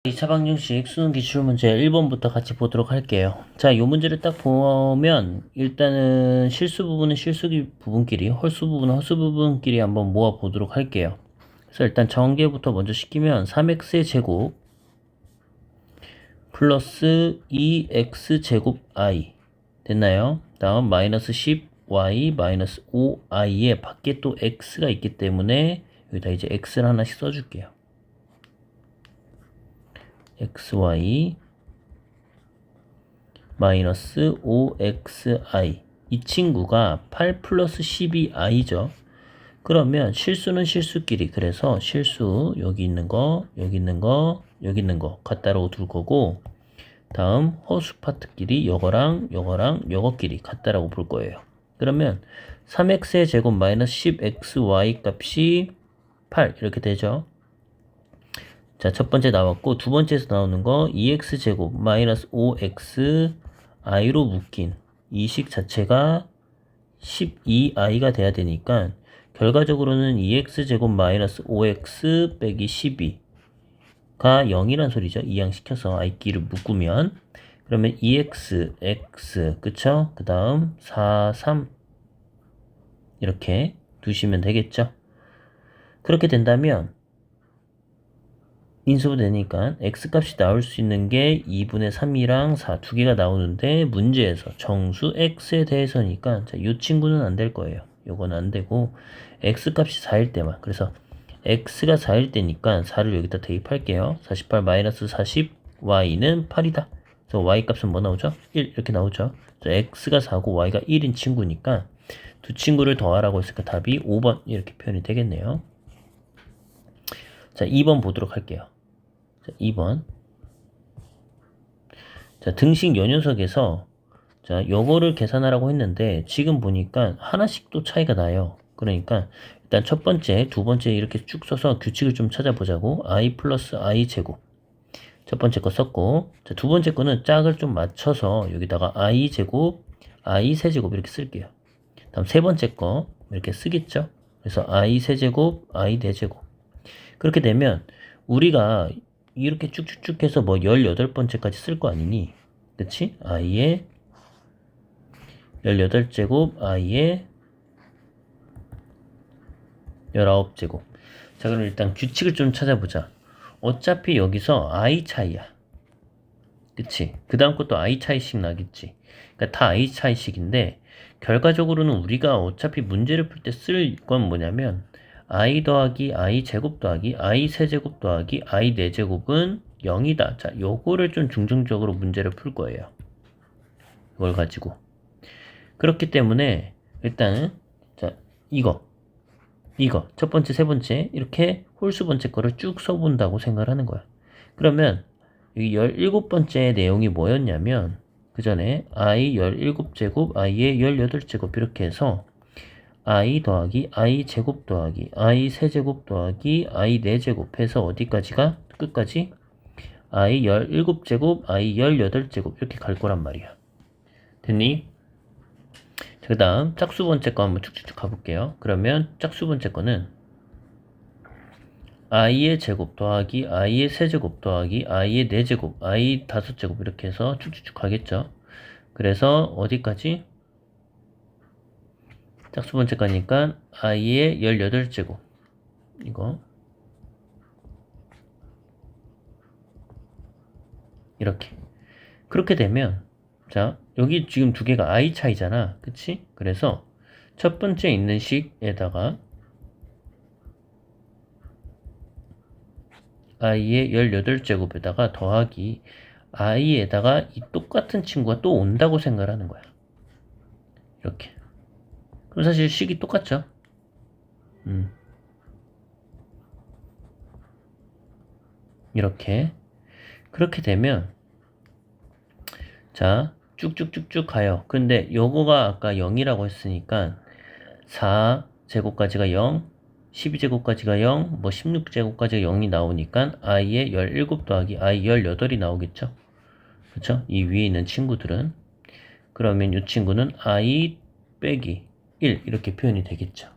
2차 방정식 수능 기출문제 1번부터 같이 보도록 할게요. 자, 이 문제를 딱 보면 일단은 실수 부분은 실수 부분끼리, 홀수 부분은 홀수 부분끼리 한번 모아 보도록 할게요. 그래서 일단 전개부터 먼저 시키면 3x의 제곱 플러스 2x 제곱 i 됐나요? 다음 마이너스 10y 마이너스 5i에 밖에 또 x가 있기 때문에 여기다 이제 x를 하나씩 써줄게요. xy 마이너스 5xi 이 친구가 8 플러스 12i죠. 그러면 실수는 실수끼리 그래서 실수 여기 있는 거 여기 있는 거 여기 있는 거 같다라고 둘 거고 다음 허수 파트끼리 요거랑 요거랑 요거끼리 같다라고 볼 거예요. 그러면 3x의 제곱 마이너스 10xy 값이 8 이렇게 되죠. 자, 첫 번째 나왔고 두 번째에서 나오는 거 2x제곱 마이너스 5xi로 묶인 이 식 자체가 12i가 돼야 되니까 결과적으로는 2x제곱 마이너스 5x 빼기 12가 0이란 소리죠. 이항시켜서 i끼를 묶으면 그러면 2x, x 그쵸? 그 다음 4, 3 이렇게 두시면 되겠죠. 그렇게 된다면 인수분 되니까 x값이 나올 수 있는 게 2분의 3이랑 4 두 개가 나오는데 문제에서 정수 x에 대해서니까 자, 이 친구는 안 될 거예요. 요건 안 되고 x값이 4일 때만 그래서 x가 4일 때니까 4를 여기다 대입할게요. 48 마이너스 40 y는 8이다. 그래서 y값은 뭐 나오죠? 1 이렇게 나오죠. 자, x가 4고 y가 1인 친구니까 두 친구를 더하라고 했으니까 답이 5번 이렇게 표현이 되겠네요. 자, 2번 보도록 할게요. 자, 2번. 자, 등식 요 녀석에서 자, 요거를 계산하라고 했는데 지금 보니까 하나씩 또 차이가 나요. 그러니까 일단 첫 번째, 두 번째 이렇게 쭉 써서 규칙을 좀 찾아보자고. i 플러스 i 제곱. 첫 번째 거 썼고 자, 두 번째 거는 짝을 좀 맞춰서 여기다가 i 제곱, i 세제곱 이렇게 쓸게요. 다음 세 번째 거 이렇게 쓰겠죠. 그래서 i 세제곱, i 네제곱. 그렇게 되면 우리가 이렇게 쭉쭉쭉 해서 뭐 18번째까지 쓸 거 아니니? 그치? i의 18제곱, i의 19제곱. 자, 그럼 일단 규칙을 좀 찾아보자. 어차피 여기서 i 차이야. 그치? 그 다음 것도 i 차이씩 나겠지. 그러니까 다 i 차이씩인데 결과적으로는 우리가 어차피 문제를 풀 때 쓸 건 뭐냐면 i 더하기 i 제곱 더하기 i 세제곱 더하기 i 네제곱은 0이다. 자, 요거를 좀 중점적으로 문제를 풀 거예요. 이걸 가지고. 그렇기 때문에 일단은 자, 이거 첫 번째, 세 번째 이렇게 홀수 번째 거를 쭉 써본다고 생각을 하는 거야. 그러면 여기 17번째 내용이 뭐였냐면 그 전에 i 17제곱, i의 18제곱 이렇게 해서 i 더하기 i 제곱 더하기 i 세제곱 더하기 i 네제곱 해서 어디까지가? 끝까지 i 17제곱, i 18제곱 이렇게 갈 거란 말이야. 됐니? 그 다음 짝수 번째 거 한번 쭉쭉쭉 가볼게요. 그러면 짝수 번째 거는 i의 제곱 더하기 i의 세제곱 더하기 i의 네제곱 i 다섯제곱 이렇게 해서 쭉쭉쭉 가겠죠. 그래서 어디까지? 짝수 번째 거니까 i의 18제곱 이거 이렇게 그렇게 되면 자 여기 지금 두 개가 i 차이잖아. 그치? 그래서 첫 번째 있는 식에다가 i의 18제곱에다가 더하기 i에다가 이 똑같은 친구가 또 온다고 생각을 하는 거야. 이렇게. 그럼 사실 식이 똑같죠? 이렇게. 그렇게 되면 자 쭉쭉쭉쭉 가요. 근데 요거가 아까 0이라고 했으니까 4제곱까지가 0, 12제곱까지가 0, 뭐 16제곱까지가 0이 나오니까 i의 17 더하기 i 18이 나오겠죠? 그쵸? 이 위에 있는 친구들은 그러면 이 친구는 i 빼기 1 이렇게 표현이 되겠죠.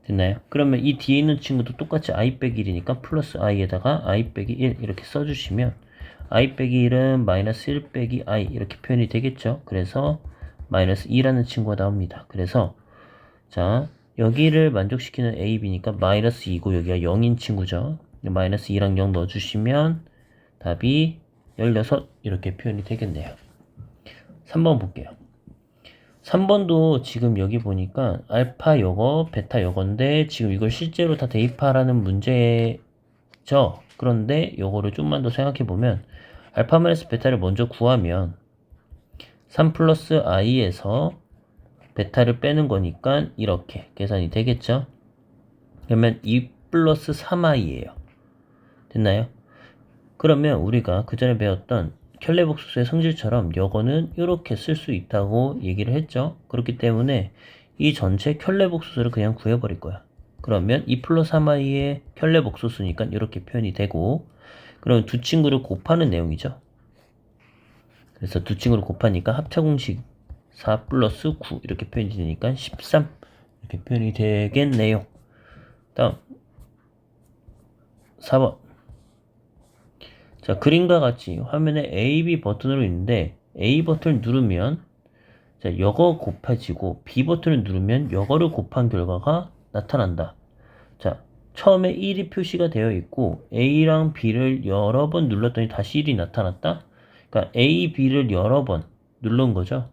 됐나요? 그러면 이 뒤에 있는 친구도 똑같이 i 빼기 1이니까 플러스 i에다가 i 빼기 1 이렇게 써주시면 i 빼기 1은 마이너스 1 빼기 i 이렇게 표현이 되겠죠. 그래서 마이너스 2라는 친구가 나옵니다. 그래서 자 여기를 만족시키는 a, b니까 마이너스 2고 여기가 0인 친구죠. 마이너스 2랑 0 넣어주시면 답이 16 이렇게 표현이 되겠네요. 3번 볼게요. 3번도 지금 여기 보니까 알파 요거, 베타 요건데 지금 이걸 실제로 다 대입하라는 문제죠. 그런데 요거를 좀만 더 생각해보면 알파 마이너스 베타를 먼저 구하면 3 플러스 i에서 베타를 빼는 거니까 이렇게 계산이 되겠죠. 그러면 2 플러스 3i예요. 됐나요? 그러면 우리가 그 전에 배웠던 켤레복수수의 성질처럼 요거는 이렇게 쓸 수 있다고 얘기를 했죠. 그렇기 때문에 이 전체 켤레복수수를 그냥 구해버릴 거야. 그러면 2 플러스 3i의 켤레복수수니까 이렇게 표현이 되고, 그럼 두 친구를 곱하는 내용이죠. 그래서 두 친구를 곱하니까 합차공식 4 플러스 9 이렇게 표현이 되니까 13 이렇게 표현이 되겠네요. 다음 4번. 자, 그림과 같이 화면에 A, B 버튼으로 있는데 A 버튼을 누르면 자, 요거 곱해지고 B 버튼을 누르면 요거를 곱한 결과가 나타난다. 자, 처음에 1이 표시가 되어 있고 A랑 B를 여러 번 눌렀더니 다시 1이 나타났다. 그러니까 A, B를 여러 번 누른 거죠.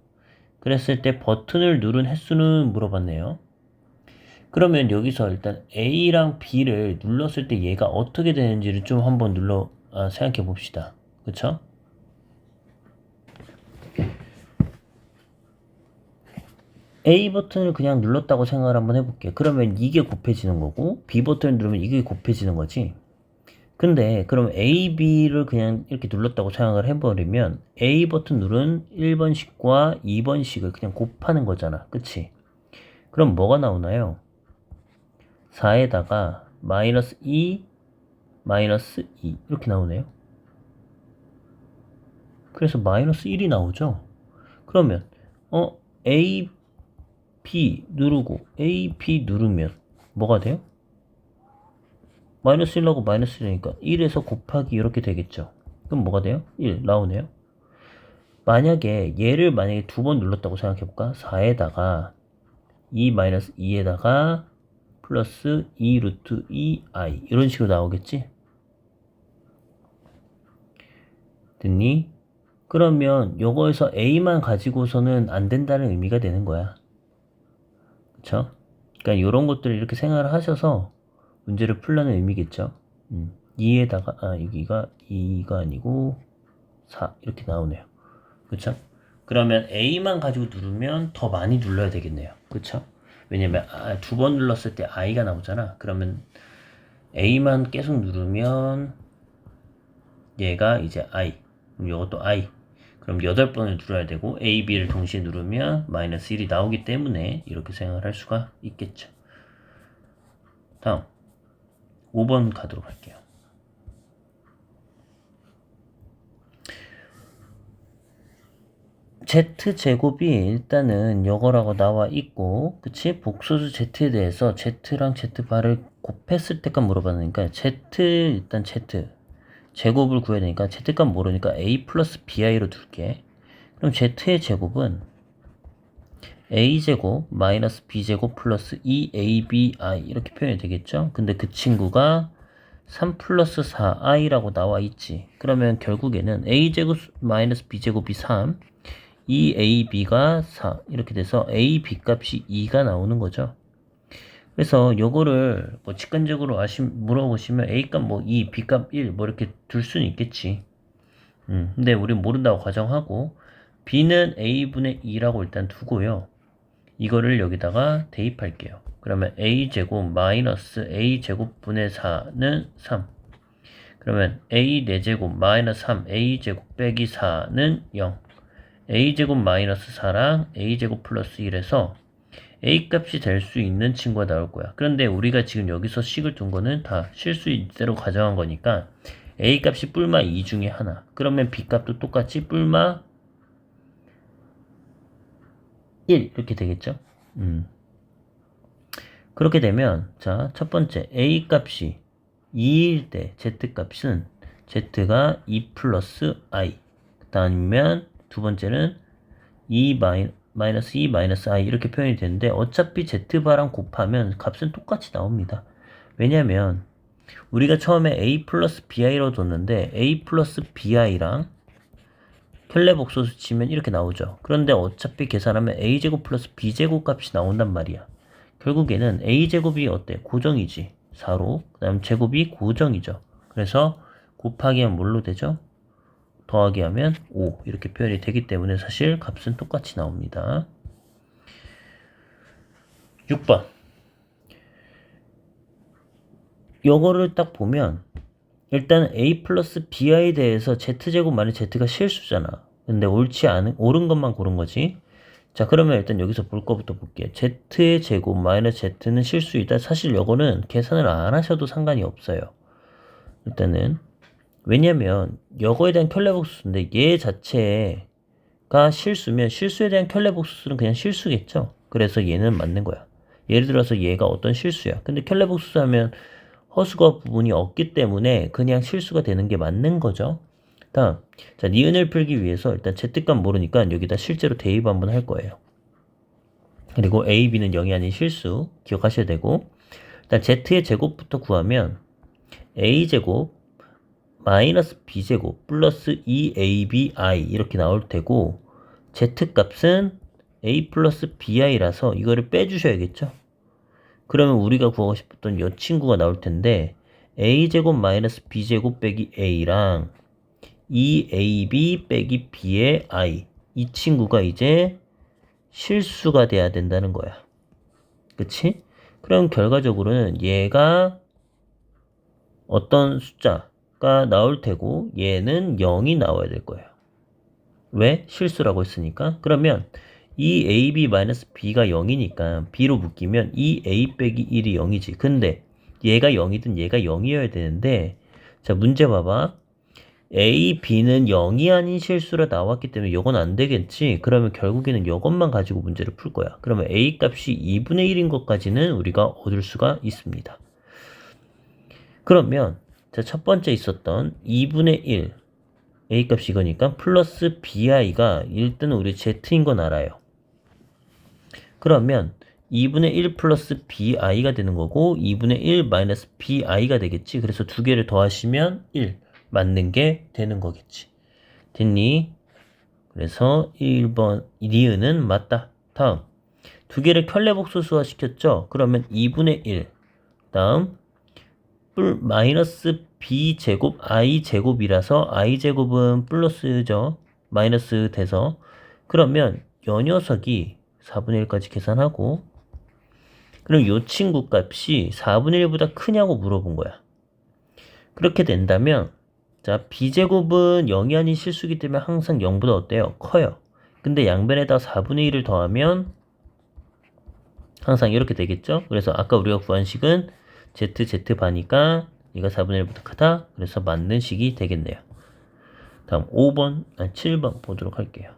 그랬을 때 버튼을 누른 횟수는 물어봤네요. 그러면 여기서 일단 A랑 B를 눌렀을 때 얘가 어떻게 되는지를 좀 한번 생각해 봅시다. 그쵸? A 버튼을 그냥 눌렀다고 생각을 한번 해볼게. 그러면 이게 곱해지는 거고 B 버튼을 누르면 이게 곱해지는 거지. 근데 그럼 A, B를 그냥 이렇게 눌렀다고 생각을 해버리면 A 버튼 누른 1번식과 2번식을 그냥 곱하는 거잖아. 그치? 그럼 뭐가 나오나요? 4에다가 마이너스 2, 마이너스 2 이렇게 나오네요. 그래서 마이너스 1이 나오죠. 그러면 A, B 누르고 A, B 누르면 뭐가 돼요? 마이너스 1 나오고 마이너스 1이니까 1에서 곱하기 이렇게 되겠죠. 그럼 뭐가 돼요? 1 나오네요. 만약에 두 번 눌렀다고 생각해볼까? 4에다가 2 마이너스 2에다가 플러스 2 루트 2i 이런 식으로 나오겠지? 됐니? 그러면 요거에서 a만 가지고서는 안 된다는 의미가 되는 거야. 그쵸? 그러니까 이런 것들을 이렇게 생각을 하셔서 문제를 풀라는 의미겠죠. 2에다가 여기가 2가 아니고 4 이렇게 나오네요. 그쵸? 그러면 A만 가지고 누르면 더 많이 눌러야 되겠네요. 그쵸? 왜냐면 두 번 눌렀을 때 I가 나오잖아. 그러면 A만 계속 누르면 얘가 이제 I, 그럼 이것도 I. 그럼 8번을 누려야 되고 A, B를 동시에 누르면 마이너스 1이 나오기 때문에 이렇게 생각을 할 수가 있겠죠. 다음 5번 가도록 할게요. Z제곱이 일단은 요거라고 나와 있고, 그치? 복소수 Z에 대해서 Z랑 Z바를 곱했을 때값 물어봤으니까 일단 Z 제곱을 구해야 되니까 Z값 모르니까 A 플러스 BI로 둘게. 그럼 Z의 제곱은 A제곱 마이너스 B제곱 플러스 2ABI 이렇게 표현이 되겠죠? 근데 그 친구가 3 플러스 4i라고 나와 있지. 그러면 결국에는 A제곱 마이너스 B제곱이 3, 2AB가 4 이렇게 돼서 AB 값이 2가 나오는 거죠. 그래서 요거를 뭐 직관적으로 물어보시면 A 값 뭐 2, B 값 1 뭐 이렇게 둘 수는 있겠지. 근데 우린 모른다고 가정하고 B는 A분의 2라고 일단 두고요. 이거를 여기다가 대입할게요. 그러면 A제곱 마이너스 A제곱분의 4는 3. 그러면 A 4제곱 마이너스 3 A제곱 빼기 4는 0. A제곱 마이너스 4랑 A제곱 플러스 1에서 A값이 될 수 있는 친구가 나올 거야. 그런데 우리가 지금 여기서 식을 둔 거는 다 실수 있대로 가정한 거니까 A값이 뿔마 2 중에 하나. 그러면 B값도 똑같이 뿔마 1 이렇게 되겠죠. 그렇게 되면 자, 첫 번째 a 값이 2일 때 z 값은 z가 2 플러스 i. 그다음이면 두 번째는 2 마이너스 2 마이너스 i 이렇게 표현이 되는데 어차피 z바랑 곱하면 값은 똑같이 나옵니다. 왜냐면 우리가 처음에 a 플러스 bi로 뒀는데 a 플러스 bi랑 켈레복소수 치면 이렇게 나오죠. 그런데 어차피 계산하면 a제곱 플러스 b제곱 값이 나온단 말이야. 결국에는 a제곱이 어때? 고정이지. 4로. 그 다음 제곱이 고정이죠. 그래서 곱하기 하면 뭘로 되죠? 더하기 하면 5 이렇게 표현이 되기 때문에 사실 값은 똑같이 나옵니다. 6번 요거를 딱 보면 일단 a 플러스 bi에 대해서 z제곱 만약 z가 실수잖아. 근데 옳은 것만 고른 거지. 자, 그러면 일단 여기서 볼 거부터 볼게요. z의 제곱 마이너스 z는 실수이다. 사실 요거는 계산을 안 하셔도 상관이 없어요. 일단은 왜냐면 요거에 대한 켤레복수인데 얘 자체가 실수면 실수에 대한 켤레복수는 그냥 실수겠죠. 그래서 얘는 맞는 거야. 예를 들어서 얘가 어떤 실수야. 근데 켤레복수 하면 허수가 부분이 없기 때문에 그냥 실수가 되는 게 맞는 거죠. 다음, 자, 니은을 풀기 위해서 일단 z값 모르니까 여기다 실제로 대입 한번 할 거예요. 그리고 a, b는 0이 아닌 실수 기억하셔야 되고, 일단 z의 제곱부터 구하면 a제곱 마이너스 b제곱 플러스 2abi 이렇게 나올 테고, z값은 a 플러스 bi라서 이거를 빼주셔야겠죠. 그러면 우리가 구하고 싶었던 이 친구가 나올 텐데 a제곱 마이너스 b제곱 빼기 a랑 2ab 빼기 b의 i 이 친구가 이제 실수가 돼야 된다는 거야. 그치? 그럼 결과적으로는 얘가 어떤 숫자가 나올 테고 얘는 0이 나와야 될 거예요. 왜? 실수라고 했으니까. 그러면 2ab-b가 0이니까 b로 묶이면 2a 빼기 1이 0이지. 근데 얘가 0이든 얘가 0이어야 되는데 자, 문제 봐봐. a, b는 0이 아닌 실수로 나왔기 때문에 이건 안 되겠지. 그러면 결국에는 이것만 가지고 문제를 풀 거야. 그러면 a 값이 2분의 1인 것까지는 우리가 얻을 수가 있습니다. 그러면 자, 첫 번째 있었던 2분의 1 a 값이 이거니까 플러스 bi가 일단 우리 z인 건 알아요. 그러면 2분의 1 플러스 bi가 되는 거고 2분의 1 마이너스 bi가 되겠지. 그래서 두 개를 더하시면 1 맞는 게 되는 거겠지. 됐니? 그래서 1번 니은은 맞다. 다음 두 개를 켤레복소수화 시켰죠. 그러면 2분의 1 다음 마이너스 b제곱 i제곱이라서 i제곱은 플러스죠. 마이너스 돼서 그러면 요 녀석이 4분의 1까지 계산하고 그럼 요 친구 값이 4분의 1보다 크냐고 물어본 거야. 그렇게 된다면 자 b제곱은 0이 아닌 실수기 때문에 항상 0보다 어때요? 커요. 근데 양변에다 4분의 1을 더하면 항상 이렇게 되겠죠? 그래서 아까 우리가 구한 식은 z바니까 얘가 4분의 1보다 크다. 그래서 맞는 식이 되겠네요. 다음 7번 보도록 할게요.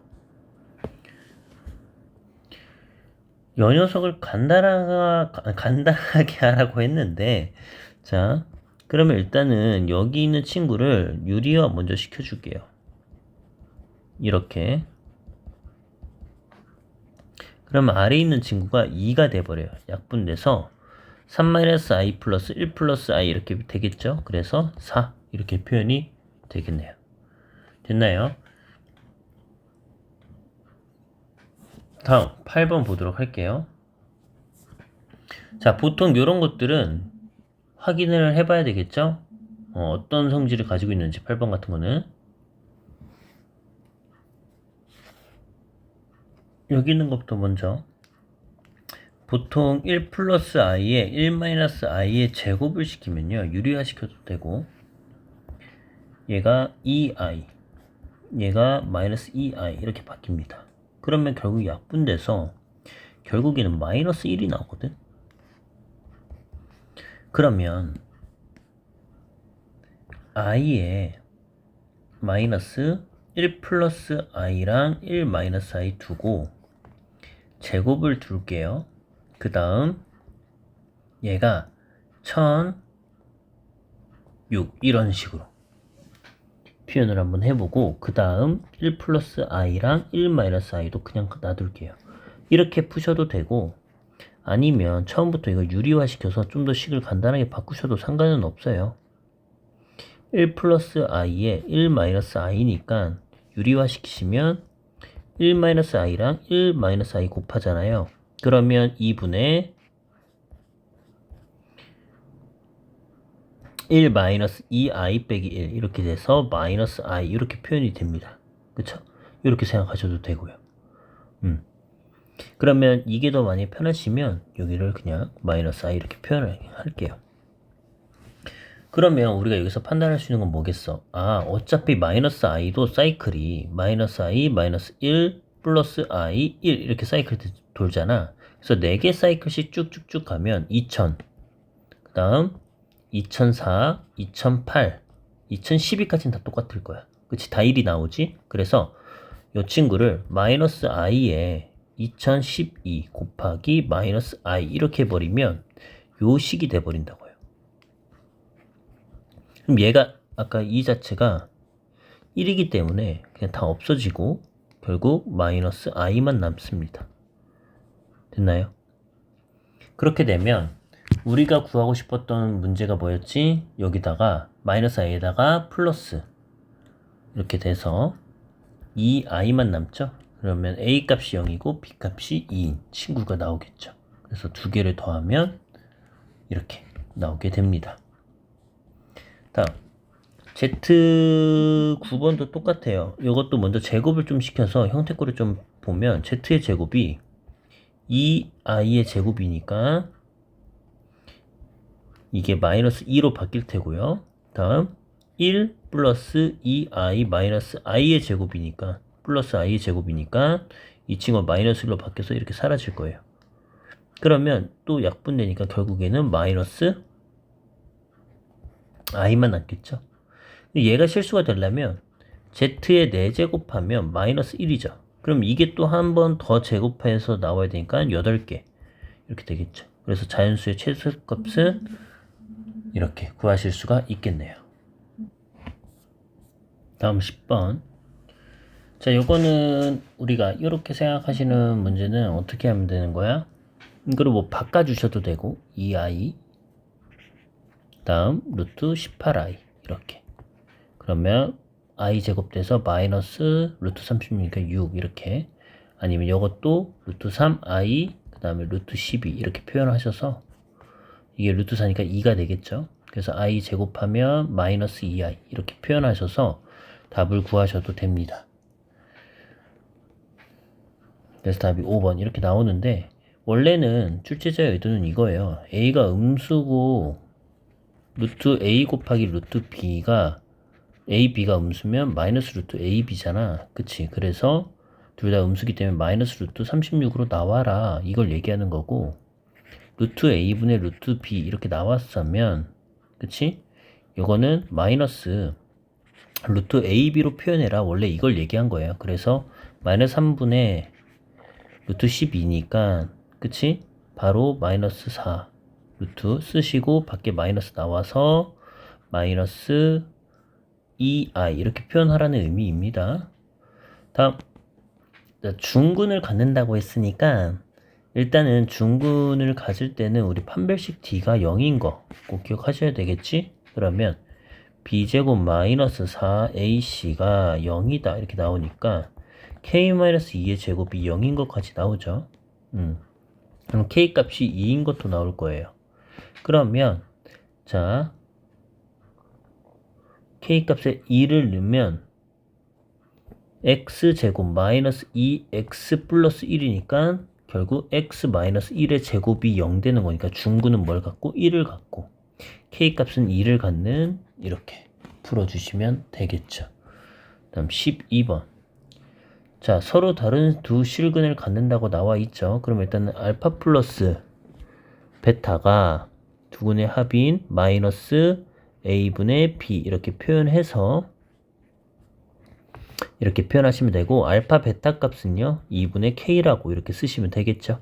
이 녀석을 간단하게 하라고 했는데 자 그러면 일단은 여기 있는 친구를 유리화 먼저 시켜줄게요. 이렇게 그러면 아래에 있는 친구가 2가 돼버려요. 약분돼서 3-i 플러스 1 플러스 i 이렇게 되겠죠. 그래서 4 이렇게 표현이 되겠네요. 됐나요? 다음 8번 보도록 할게요. 자, 보통 이런 것들은 확인을 해봐야 되겠죠? 어떤 성질을 가지고 있는지 8번 같은 거는 여기 있는 것부터 먼저 보통 1 플러스 i에 1 마이너스 i의 제곱을 시키면요 유리화 시켜도 되고 얘가 2i 얘가 마이너스 2i 이렇게 바뀝니다. 그러면 결국 약분돼서 결국에는 마이너스 1이 나오거든. 그러면 i에 마이너스 1 플러스 i랑 1 마이너스 i 두고 제곱을 둘게요. 그 다음 얘가 1006 이런 식으로 표현을 한번 해보고 그 다음 1 플러스 i랑 1 마이너스 i도 그냥 놔둘게요. 이렇게 푸셔도 되고 아니면 처음부터 이거 유리화 시켜서 좀 더 식을 간단하게 바꾸셔도 상관은 없어요. 1 플러스 i에 1 마이너스 i니까 유리화 시키시면 1 마이너스 i랑 1 마이너스 i 곱하잖아요. 그러면 2분의 1 마이너스 2i 빼기 1 이렇게 돼서 마이너스 i 이렇게 표현이 됩니다. 그쵸? 이렇게 생각하셔도 되고요. 그러면 이게 더 많이 편하시면 여기를 그냥 마이너스 i 이렇게 표현을 할게요. 그러면 우리가 여기서 판단할 수 있는 건 뭐겠어? 아, 어차피 마이너스 i도 사이클이 마이너스 i, 마이너스 1, 플러스 i, 1 이렇게 사이클 돌잖아. 그래서 4개 사이클씩 쭉쭉쭉 가면 2000, 그 다음 2004, 2008, 2012까지는 다 똑같을 거야. 그치? 다 1이 나오지? 그래서 이 친구를 마이너스 i에 2012 곱하기 마이너스 i 이렇게 해버리면 요 식이 돼버린다고요. 그럼 얘가 아까 이 자체가 1이기 때문에 그냥 다 없어지고 결국 마이너스 i만 남습니다. 됐나요? 그렇게 되면 우리가 구하고 싶었던 문제가 뭐였지? 여기다가 마이너스 i에다가 플러스 이렇게 돼서 2i만 남죠? 그러면 a 값이 0이고 b 값이 2인 친구가 나오겠죠. 그래서 두 개를 더하면 이렇게 나오게 됩니다. 다음 z 9번도 똑같아요. 이것도 먼저 제곱을 좀 시켜서 형태꼴을 좀 보면 z의 제곱이 2i의 제곱이니까 이게 마이너스 2로 바뀔 테고요. 다음 1 플러스 2i 마이너스 i의 제곱이니까 플러스 i의 제곱이니까 이 친구가 마이너스 1로 바뀌어서 이렇게 사라질 거예요. 그러면 또 약분되니까 결국에는 마이너스 i만 남겠죠. 얘가 실수가 되려면 z의 4제곱하면 마이너스 1이죠. 그럼 이게 또 한 번 더 제곱해서 나와야 되니까 8개 이렇게 되겠죠. 그래서 자연수의 최소값은 이렇게 구하실 수가 있겠네요. 다음 10번. 자, 요거는 우리가 이렇게 생각하시는 문제는 어떻게 하면 되는 거야? 이거를 뭐 바꿔주셔도 되고 2i 다음 루트 18i 이렇게 그러면 i 제곱돼서 마이너스 루트 36이니까 6 이렇게 아니면 이것도 루트 3i 그 다음에 루트 12 이렇게 표현하셔서 이게 루트 4니까 2가 되겠죠. 그래서 i 제곱하면 마이너스 2i 이렇게 표현하셔서 답을 구하셔도 됩니다. 그래서 답이 5번 이렇게 나오는데 원래는 출제자의 의도는 이거예요. a가 음수고 루트 a 곱하기 루트 b가 a, b가 음수면 마이너스 루트 a, b잖아. 그치? 그래서 둘 다 음수기 때문에 마이너스 루트 36으로 나와라. 이걸 얘기하는 거고 루트 a분의 루트 b 이렇게 나왔으면 그치? 이거는 마이너스 루트 ab로 표현해라. 원래 이걸 얘기한 거예요. 그래서 마이너스 3분의 루트 12니까 그치? 바로 마이너스 4 루트 쓰시고 밖에 마이너스 나와서 마이너스 2i 이렇게 표현하라는 의미입니다. 다음 중근을 갖는다고 했으니까 일단은 중근을 가질 때는 우리 판별식 d가 0인 거 꼭 기억하셔야 되겠지? 그러면 b제곱 마이너스 4ac가 0이다 이렇게 나오니까 k-2의 제곱이 0인 것까지 나오죠. 그럼 k 값이 2인 것도 나올 거예요. 그러면 자 k 값에 2를 넣으면 x제곱 마이너스 2x 플러스 1이니까 결국 x 마이너스 1의 제곱이 0 되는 거니까 중구는 뭘 갖고? 1을 갖고 k 값은 2를 갖는 이렇게 풀어주시면 되겠죠. 다음 12번 자 서로 다른 두 실근을 갖는다고 나와 있죠. 그럼 일단은 알파 플러스 베타가 두 분의 합인 마이너스 a분의 b 이렇게 표현해서 이렇게 표현하시면 되고 알파 베타 값은요 2분의 k라고 이렇게 쓰시면 되겠죠.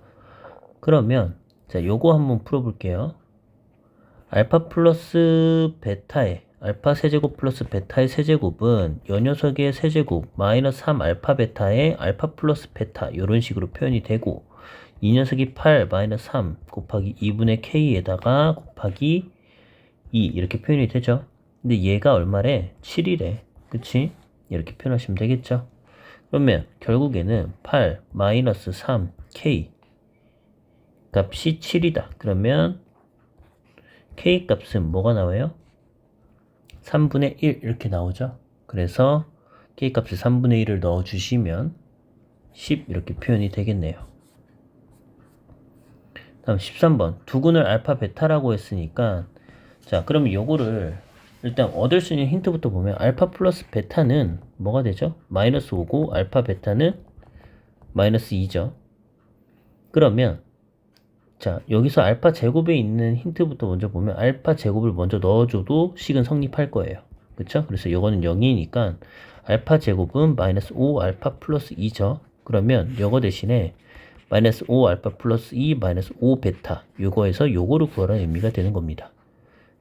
그러면 자 요거 한번 풀어볼게요. 알파 플러스 베타의 알파 세제곱 플러스 베타의 세제곱은 요 녀석의 세제곱 마이너스 3 알파 베타의 알파 플러스 베타 이런 식으로 표현이 되고 이 녀석이 8 마이너스 3 곱하기 2분의 k에다가 곱하기 2 이렇게 표현이 되죠. 근데 얘가 얼마래? 7이래. 그치? 이렇게 표현하시면 되겠죠. 그러면 결국에는 8 마이너스 3k 값이 7이다. 그러면 k 값은 뭐가 나와요? 3분의 1 이렇게 나오죠. 그래서 k 값에 3분의 1을 넣어주시면 10 이렇게 표현이 되겠네요. 다음 13번 두근을 알파 베타라고 했으니까 자 그럼 요거를 일단 얻을 수 있는 힌트부터 보면 알파 플러스 베타는 뭐가 되죠? 마이너스 5고 알파 베타는 마이너스 2죠. 그러면 자 여기서 알파 제곱에 있는 힌트부터 먼저 보면 알파 제곱을 먼저 넣어줘도 식은 성립할 거예요. 그쵸? 그래서 요거는 0이니까 알파 제곱은 마이너스 5 알파 플러스 2죠. 그러면 요거 대신에 마이너스 5 알파 플러스 2 마이너스 5 베타 요거에서 요거를 구하라는 의미가 되는 겁니다.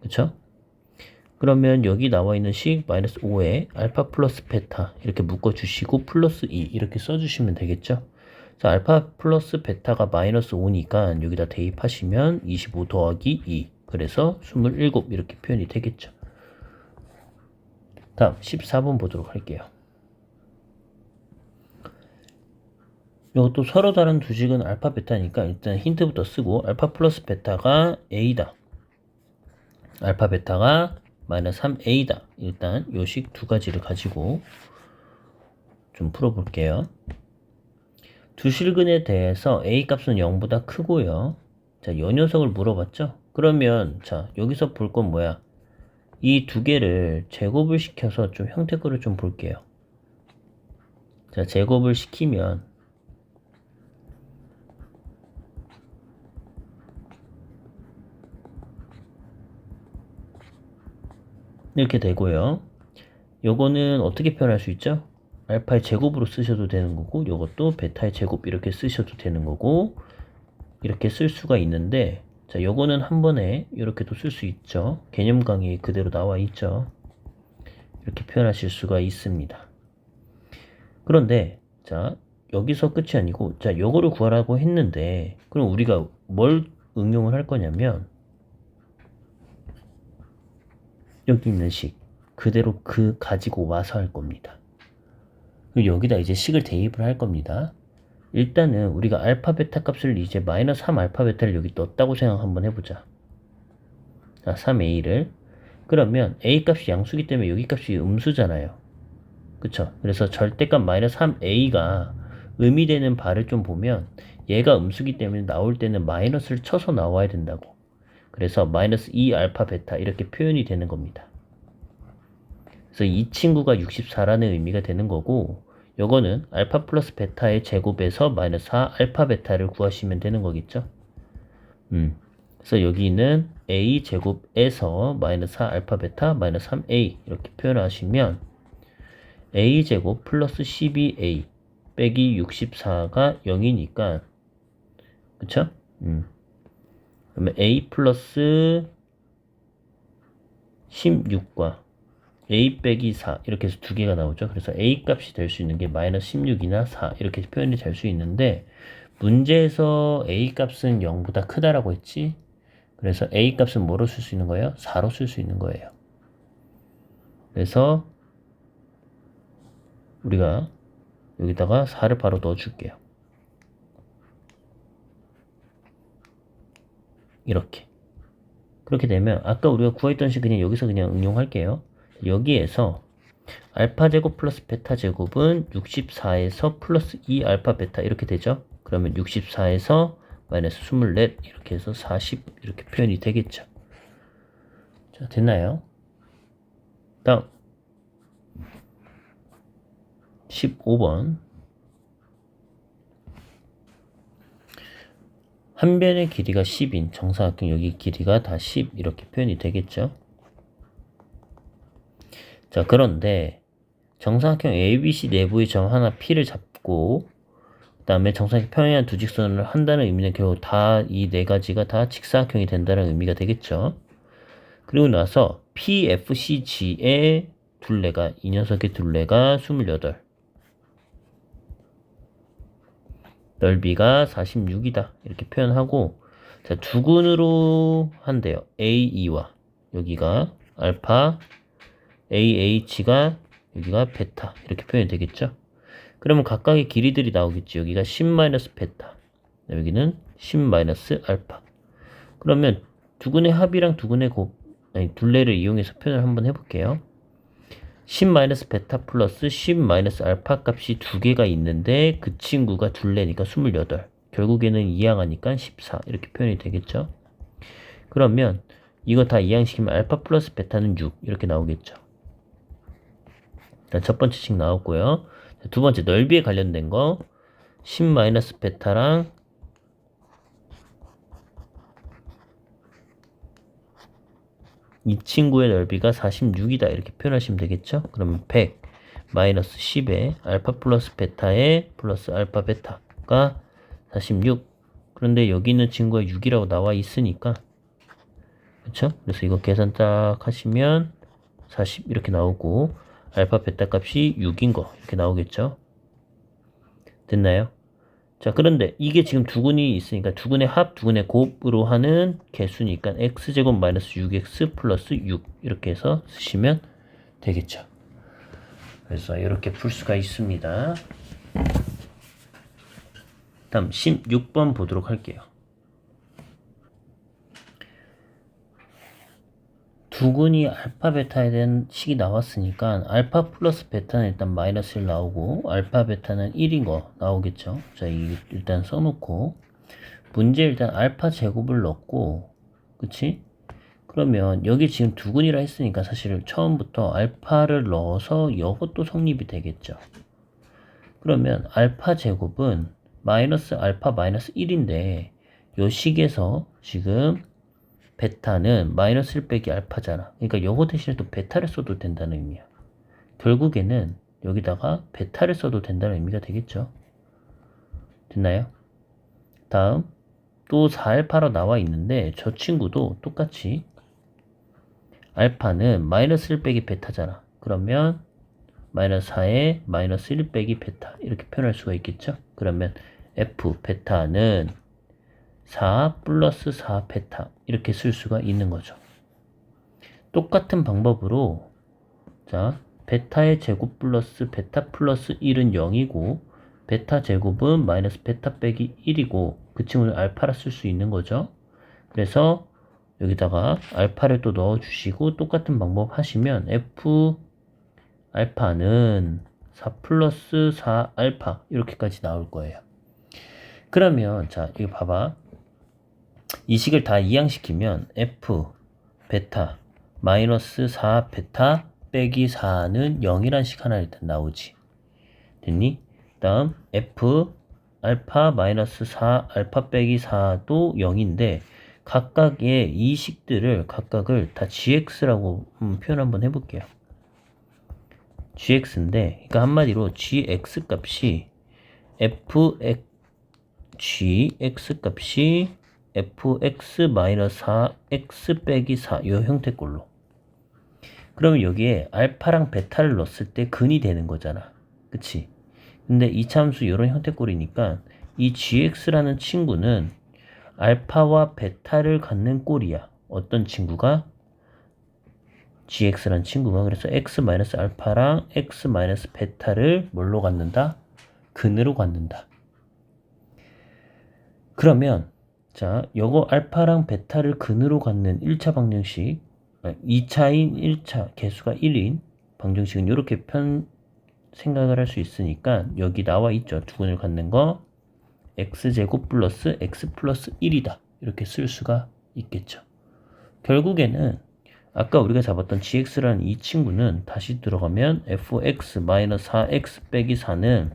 그쵸? 그러면 여기 나와 있는 식 마이너스 5에 알파 플러스 베타 이렇게 묶어주시고 플러스 2 이렇게 써주시면 되겠죠. 자, 알파 플러스 베타가 마이너스 5니까 여기다 대입하시면 25 더하기 2 그래서 27 이렇게 표현이 되겠죠. 다음 14번 보도록 할게요. 이것도 서로 다른 두 식은 알파 베타니까 일단 힌트부터 쓰고 알파 플러스 베타가 A다. 알파 베타가 마이너스 3A다. 일단 요 식 두 가지를 가지고 좀 풀어볼게요. 두 실근에 대해서 A 값은 0보다 크고요. 자, 요 녀석을 물어봤죠? 그러면 자 여기서 볼 건 뭐야? 이 두 개를 제곱을 시켜서 좀 형태거를 좀 볼게요. 자, 제곱을 시키면 이렇게 되고요. 요거는 어떻게 표현할 수 있죠? 알파의 제곱으로 쓰셔도 되는 거고 요것도 베타의 제곱 이렇게 쓰셔도 되는 거고 이렇게 쓸 수가 있는데 자 요거는 한 번에 이렇게도 쓸 수 있죠. 개념 강의에 그대로 나와 있죠. 이렇게 표현하실 수가 있습니다. 그런데 자 여기서 끝이 아니고 자 요거를 구하라고 했는데 그럼 우리가 뭘 응용을 할 거냐면 여기 있는 식 그대로 그 가지고 와서 할 겁니다. 그리고 여기다 이제 식을 대입을 할 겁니다. 일단은 우리가 알파 베타 값을 이제 마이너스 3 알파 베타를 여기 넣었다고 생각 한번 해보자. 자 3a를 그러면 a 값이 양수기 때문에 여기 값이 음수잖아요. 그쵸? 그래서 절대값 마이너스 3a가 의미되는 바를 좀 보면 얘가 음수기 때문에 나올 때는 마이너스를 쳐서 나와야 된다고. 그래서 마이너스 2 알파 베타 이렇게 표현이 되는 겁니다. 그래서 이 친구가 64라는 의미가 되는 거고 요거는 알파 플러스 베타의 제곱에서 마이너스 4 알파 베타를 구하시면 되는 거겠죠. 그래서 여기는 a 제곱에서 마이너스 4 알파 베타 마이너스 3a 이렇게 표현하시면 a 제곱 플러스 12a 빼기 64가 0이니까 그쵸? 그러면 a 플러스 16과 a 빼기 4 이렇게 해서 두 개가 나오죠. 그래서 a 값이 될 수 있는 게 마이너스 16이나 4 이렇게 표현이 될 수 있는데 문제에서 a 값은 0보다 크다라고 했지. 그래서 a 값은 뭐로 쓸 수 있는 거예요? 4로 쓸 수 있는 거예요. 그래서 우리가 여기다가 4를 바로 넣어 줄게요. 이렇게. 그렇게 되면 아까 우리가 구했던 식 그냥 여기서 그냥 응용할게요. 여기에서 알파 제곱 플러스 베타 제곱은 64에서 플러스 2 알파 베타 이렇게 되죠. 그러면 64에서 마이너스 24 이렇게 해서 40 이렇게 표현이 되겠죠. 자, 됐나요? 다음 15번 한 변의 길이가 10인 정사각형 여기 길이가 다 10 이렇게 표현이 되겠죠. 자 그런데 정사각형 ABC 내부의 점 하나 P를 잡고 그 다음에 정사각형 평행한 두 직선을 한다는 의미는 결국 다 이 네 가지가 다 직사각형이 된다는 의미가 되겠죠. 그리고 나서 PFCG의 둘레가 이 녀석의 둘레가 28 넓이가 46이다 이렇게 표현하고 자 두근으로 한대요. AE와 여기가 알파 AH가 여기가 베타 이렇게 표현이 되겠죠. 그러면 각각의 길이들이 나오겠지. 여기가 10 베타 여기는 10 알파. 그러면 두근의 합이랑 두근의 둘레를 이용해서 표현을 한번 해볼게요. 10 베타 플러스 10 알파 값이 두 개가 있는데 그 친구가 둘레니까 28. 결국에는 이항하니까 14 이렇게 표현이 되겠죠. 그러면 이거 다 이항시키면 알파 플러스 베타는 6 이렇게 나오겠죠. 첫 번째 식 나왔고요. 두 번째 넓이에 관련된 거 10 베타랑 이 친구의 넓이가 46이다 이렇게 표현하시면 되겠죠. 그러면 100 마이너스 10에 알파 플러스 베타에 플러스 알파 베타가 46. 그런데 여기 있는 친구가 6이라고 나와 있으니까 그렇죠? 그래서 이거 계산 딱 하시면 40 이렇게 나오고 알파 베타 값이 6인 거 이렇게 나오겠죠. 됐나요? 자 그런데 이게 지금 두근이 있으니까 두근의 합, 두근의 곱으로 하는 개수니까 x제곱 마이너스 6x 플러스 6 이렇게 해서 쓰시면 되겠죠. 그래서 이렇게 풀 수가 있습니다. 다음 16번 보도록 할게요. 두근이 알파 베타에 대한 식이 나왔으니까 알파 플러스 베타는 일단 마이너스 1 나오고 알파 베타는 1인 거 나오겠죠. 자, 이 일단 써놓고 문제 일단 알파 제곱을 넣고 그치? 그러면 여기 지금 두근이라 했으니까 사실 처음부터 알파를 넣어서 이것도 성립이 되겠죠. 그러면 알파 제곱은 마이너스 알파 마이너스 1인데 요 식에서 지금 베타는 마이너스 1 빼기 알파잖아. 그러니까 요거 대신에 또 베타를 써도 된다는 의미야. 결국에는 여기다가 베타를 써도 된다는 의미가 되겠죠. 됐나요? 다음 또 4알파로 나와 있는데 저 친구도 똑같이 알파는 마이너스 1 빼기 베타잖아. 그러면 마이너스 4에 마이너스 1 빼기 베타 이렇게 표현할 수가 있겠죠. 그러면 F 베타는 4 플러스 4 베타 이렇게 쓸 수가 있는 거죠. 똑같은 방법으로 자 베타의 제곱 플러스 베타 플러스 1은 0이고 베타 제곱은 마이너스 베타 빼기 1이고 그 친구는 알파라 쓸 수 있는 거죠. 그래서 여기다가 알파를 또 넣어주시고 똑같은 방법 하시면 F 알파는 4 플러스 4 알파 이렇게까지 나올 거예요. 그러면 자 이거 봐봐. 이 식을 다 이항시키면 F 베타 마이너스 4 베타 빼기 4는 0이란 식 하나 일단 나오지. 됐니? 다음 F 알파 마이너스 4 알파 빼기 4도 0인데 각각의 이 식들을 각각을 다 gx라고 표현 한번 해볼게요. gx인데 그러니까 한마디로 gx 값이 gx 값이 fx 마이너스 4x 빼기 4 이 형태꼴로. 그러면 여기에 알파랑 베타를 넣었을 때 근이 되는 거잖아. 그치? 근데 이차함수 이런 형태꼴이니까 이 gx라는 친구는 알파와 베타를 갖는 꼴이야. 어떤 친구가? gx라는 친구가. 그래서 x 마이너스 알파랑 x 마이너스 베타를 뭘로 갖는다? 근으로 갖는다. 그러면 자, 요거 알파랑 베타를 근으로 갖는 1차 방정식, 2차인 1차 개수가 1인 방정식은 이렇게 생각을 할 수 있으니까 여기 나와 있죠. 두근을 갖는 거 x제곱 플러스 x 플러스 1이다. 이렇게 쓸 수가 있겠죠. 결국에는 아까 우리가 잡았던 gx라는 이 친구는 다시 들어가면 fx 마이너스 4x 빼기 4는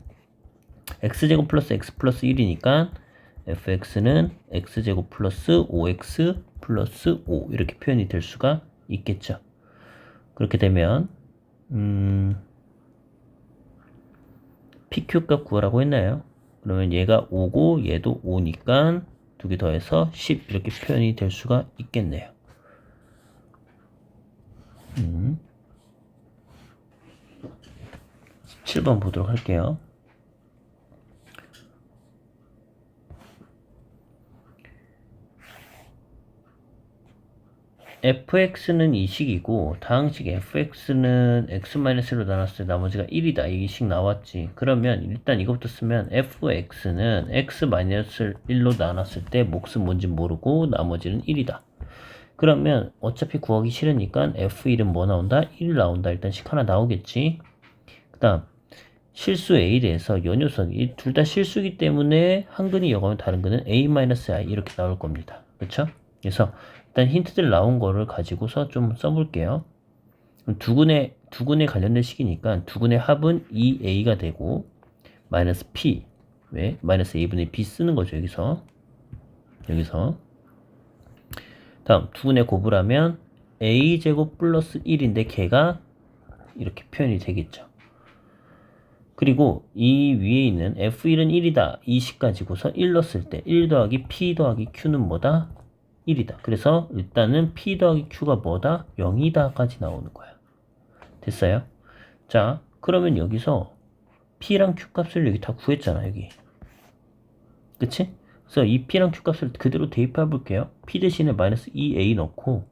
x제곱 플러스 x 플러스 1이니까 fx는 x제곱 플러스 5x 플러스 5 이렇게 표현이 될 수가 있겠죠. 그렇게 되면 PQ 값 구하라고 했나요? 그러면 얘가 5고 얘도 5니까 두 개 더해서 10 이렇게 표현이 될 수가 있겠네요. 7번 보도록 할게요. fx는 이 식이고 다항식 fx는 x-로 나눴을 때 나머지가 1이다 이 식 나왔지. 그러면 일단 이것부터 쓰면 fx는 x-1로 나눴을 때 몫은 뭔지 모르고 나머지는 1이다. 그러면 어차피 구하기 싫으니까 f1은 뭐 나온다? 1 나온다. 일단 식 하나 나오겠지. 그 다음 실수 A에 대해서 요 녀석이 둘 다 실수이기 때문에 한 근이 여가면 다른 근은 A-I 이렇게 나올 겁니다. 그쵸? 그래서 일단 힌트들 나온 거를 가지고서 좀 써볼게요. 두 근에 관련된 식이니까 두 근의 합은 2A가 되고 마이너스 P 왜? 마이너스 A분의 B 쓰는 거죠. 여기서 다음 두 근의 곱을하면 A제곱 플러스 1인데 걔가 이렇게 표현이 되겠죠. 그리고 이 위에 있는 F1은 1이다. 이 식 가지고서 1 넣었을 때 1 더하기 P 더하기 Q는 뭐다? 1이다. 그래서 일단은 P 더하기 Q가 뭐다? 0이다까지 나오는 거야. 됐어요? 자, 그러면 여기서 P랑 Q 값을 여기 다 구했잖아, 여기. 그치? 그래서 이 P랑 Q 값을 그대로 대입해 볼게요. P 대신에 마이너스 2A 넣고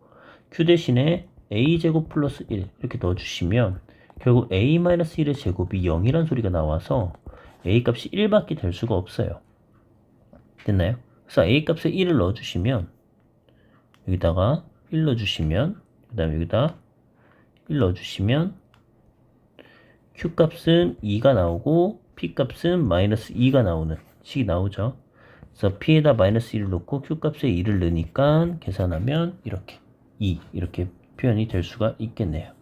Q 대신에 A제곱 플러스 1 이렇게 넣어주시면 결국 A-1의 제곱이 0이란 소리가 나와서 A 값이 1밖에 될 수가 없어요. 됐나요? 그래서 A 값에 1을 넣어주시면 여기다가 1 넣어주시면 그 다음에 여기다 1 넣어주시면 Q 값은 2가 나오고 P 값은 마이너스 2가 나오는 식이 나오죠. 그래서 P에다 마이너스 1을 넣고 Q 값에 2를 넣으니까 계산하면 이렇게 2 이렇게 표현이 될 수가 있겠네요.